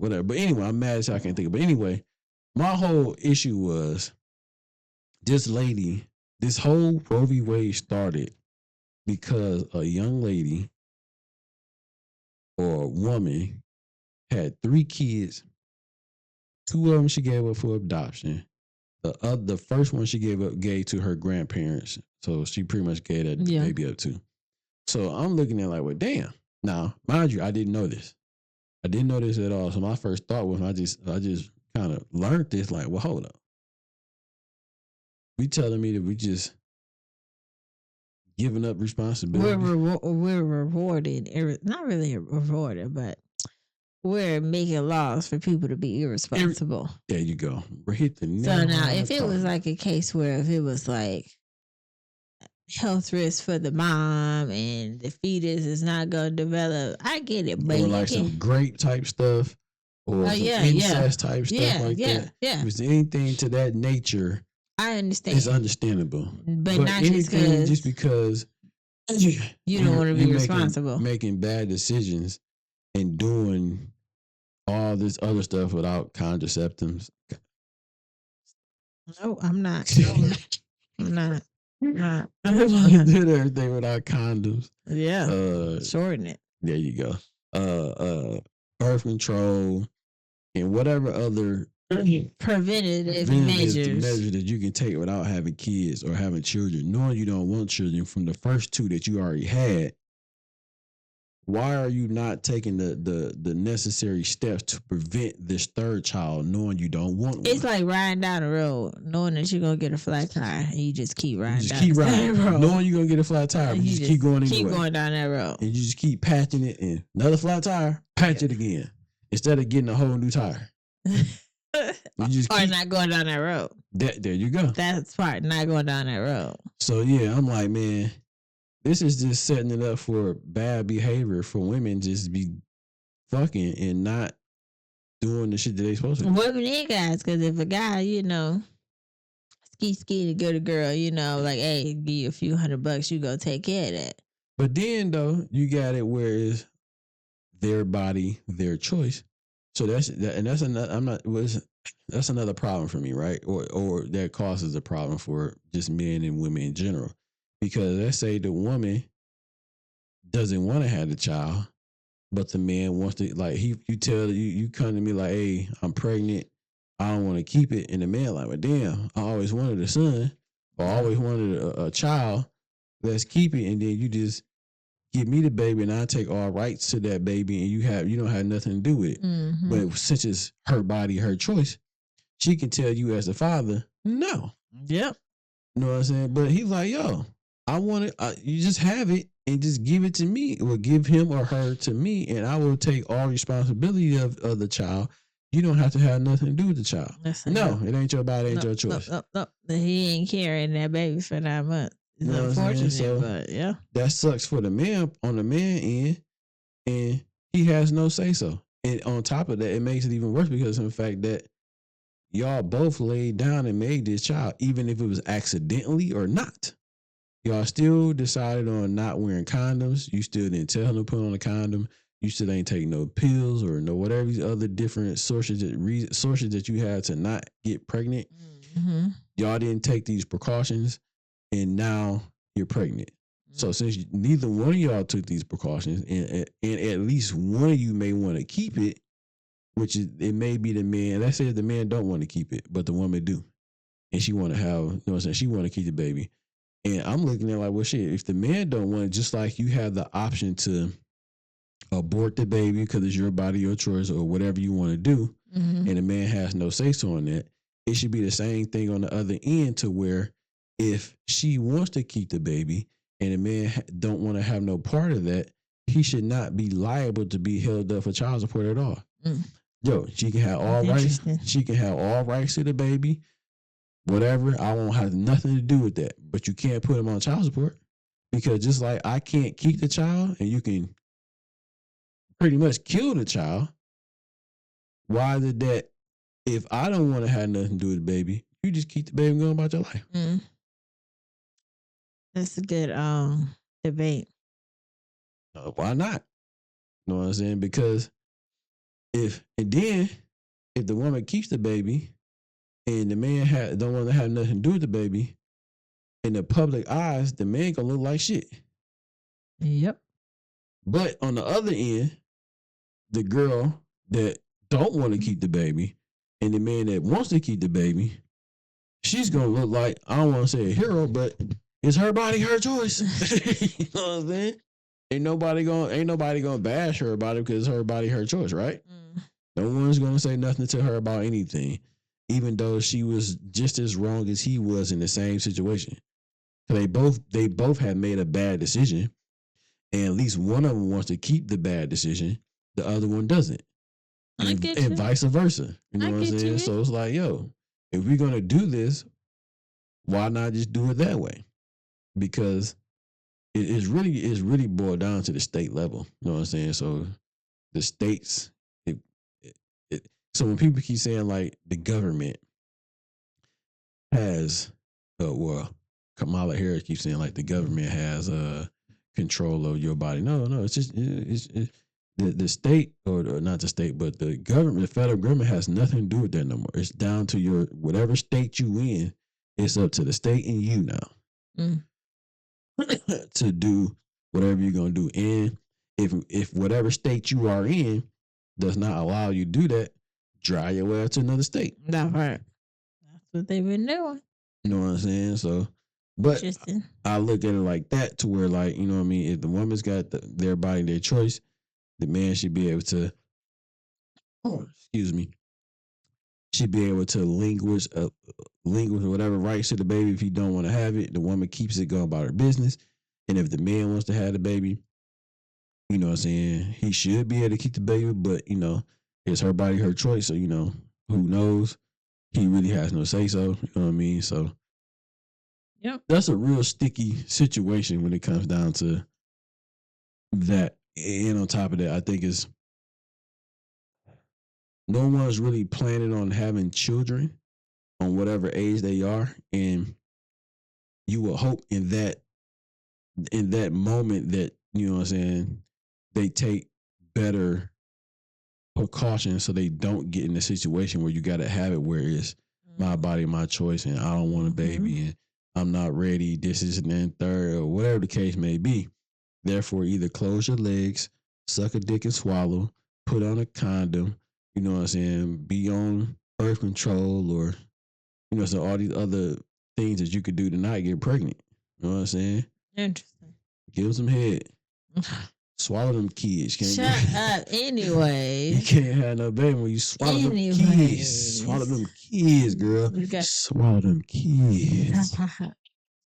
whatever. But anyway, I'm mad as I can't think of it. But anyway, my whole issue was this lady, this whole Roe v. Wade started because a young lady or a woman had 3 kids. 2 of them she gave up for adoption. The first one she gave to her grandparents. So she pretty much gave that baby up to. So I'm looking at like, well, damn. Now, mind you, I didn't know this. I didn't know this at all. So my first thought was I just kind of learned this, like, well, hold up. We telling me that we just giving up responsibility. We're rewarded, not really rewarded, but we're making laws for people to be irresponsible. There you go. We're hit the nail. So now, if it was like a case where if it was like health risk for the mom and the fetus is not going to develop, I get it. But or like some grape type stuff or some incest type stuff like that. Yeah. If it's anything to that nature, I understand. It's understandable. But not just because you don't want to be responsible. Making bad decisions and doing all this other stuff without contraceptives. No, I'm not. I'm not. Did everything without condoms. Yeah. Shorten it. There you go. Birth control and whatever other preventative measures that you can take without having kids or having children, knowing you don't want children from the first 2 that you already had. Why are you not taking the necessary steps to prevent this 3rd child, knowing you don't want one? It's like riding down the road, knowing that you're gonna get a flat tire, and you just keep riding. Knowing you're gonna get a flat tire, but you just keep going anyway. Keep going down that road, and you just keep patching it. And another flat tire, patch it again instead of getting a whole new tire. Or not going down that road. There you go. That's part, not going down that road. So yeah, I'm like, man, this is just setting it up for bad behavior for women just be fucking and not doing the shit that they supposed to do. Women and guys, because if a guy, ski to get a girl, like, hey, give you a few $100, you go take care of that. But then though, you got it where it's their body, their choice. So that's another problem for me, right? Or that causes a problem for just men and women in general. Because let's say the woman doesn't want to have the child, but the man wants to, like, you come to me like, hey, I'm pregnant, I don't want to keep it, and the man like, well, damn, I always wanted a son, or I always wanted a child, let's keep it, and then you just give me the baby, and I take all rights to that baby, and you don't have nothing to do with it. Mm-hmm. But since it's her body, her choice, she can tell you as a father, no. Yep. You know what I'm saying? But he's like, yo, I want it. You just have it and just give it to me, or give him or her to me, and I will take all responsibility of the child. You don't have to have nothing to do with the child. No, it ain't your body, ain't your choice. No. He ain't carrying that baby for 9 months. It's unfortunate, but yeah. That sucks for the man on the man end, and he has no say so. And on top of that, it makes it even worse because of the fact that y'all both laid down and made this child, even if it was accidentally or not. Y'all still decided on not wearing condoms. You still didn't tell him to put on a condom. You still ain't take no pills or no whatever these other different sources that you had to not get pregnant. Mm-hmm. Y'all didn't take these precautions, and now you're pregnant. Mm-hmm. So since neither one of y'all took these precautions, and at least one of you may want to keep it, which is, it may be the man. Let's say the man don't want to keep it, but the woman do, and she want to have, you know what I'm saying? She want to keep the baby. And I'm looking at like, well, shit, if the man don't want it, just like you have the option to abort the baby because it's your body, your choice, or whatever you want to do, mm-hmm. and the man has no say-so on that, it should be the same thing on the other end, to where if she wants to keep the baby and the man don't want to have no part of that, he should not be liable to be held up for child support at all. Mm. Yo, she can have all rights. She can have all rights to the baby. Whatever, I won't have nothing to do with that. But you can't put him on child support, because just like I can't keep the child and you can pretty much kill the child, why is it that if I don't want to have nothing to do with the baby, you just keep the baby and go about your life? Mm. That's a good debate. Why not? You know what I'm saying? Because If the woman keeps the baby and the man don't want to have nothing to do with the baby, in the public eyes, the man gonna look like shit. Yep. But on the other end, the girl that don't want to keep the baby and the man that wants to keep the baby, she's gonna look like, I don't want to say a hero, but it's her body, her choice. You know what I'm saying? Ain't nobody gonna bash her about it because it's her body, her choice, right? No one's gonna say nothing to her about anything, even though she was just as wrong as he was in the same situation. They both have made a bad decision, and at least one of them wants to keep the bad decision, the other one doesn't, and vice versa. You know what I'm saying? So it's like, yo, if we're gonna do this, why not just do it that way? Because it's really boiled down to the state level. You know what I'm saying? So the states, so when people keep saying like the government has, Kamala Harris keeps saying like the government has control of your body. No, it's just the state or not the state, but the government, the federal government has nothing to do with that no more. It's down to your whatever state you in. It's up to the state and you now to do whatever you're gonna do. And if whatever state you are in does not allow you to do that, drive your way out to another state. That's right. That's what they've been doing. You know what I'm saying? So, but I look at it like that to where, like, you know what I mean? If the woman's got their body, their choice, the man should be able to, should be able to linguish whatever rights to the baby. If he don't want to have it, the woman keeps it going about her business. And if the man wants to have the baby, you know what I'm saying? He should be able to keep the baby, but, you know, it's her body, her choice. So, you know, who knows? He really has no say so. You know what I mean? So, yep, that's a real sticky situation when it comes down to that. And on top of that, I think is no one's really planning on having children on whatever age they are. And you will hope in that moment that, you know what I'm saying, they take better precautions so they don't get in a situation where you got to have it where it's my body, my choice, and I don't want a baby, and I'm not ready, this is and then third, or whatever the case may be. Therefore, either close your legs, suck a dick and swallow, put on a condom, you know what I'm saying, be on birth control, or, you know, so all these other things that you could do to not get pregnant. You know what I'm saying? Interesting. Give them some head. Swallow them kids. Shut up. Anyways. You can't have no baby when you swallow them kids. Swallow them kids, girl. Swallow them kids.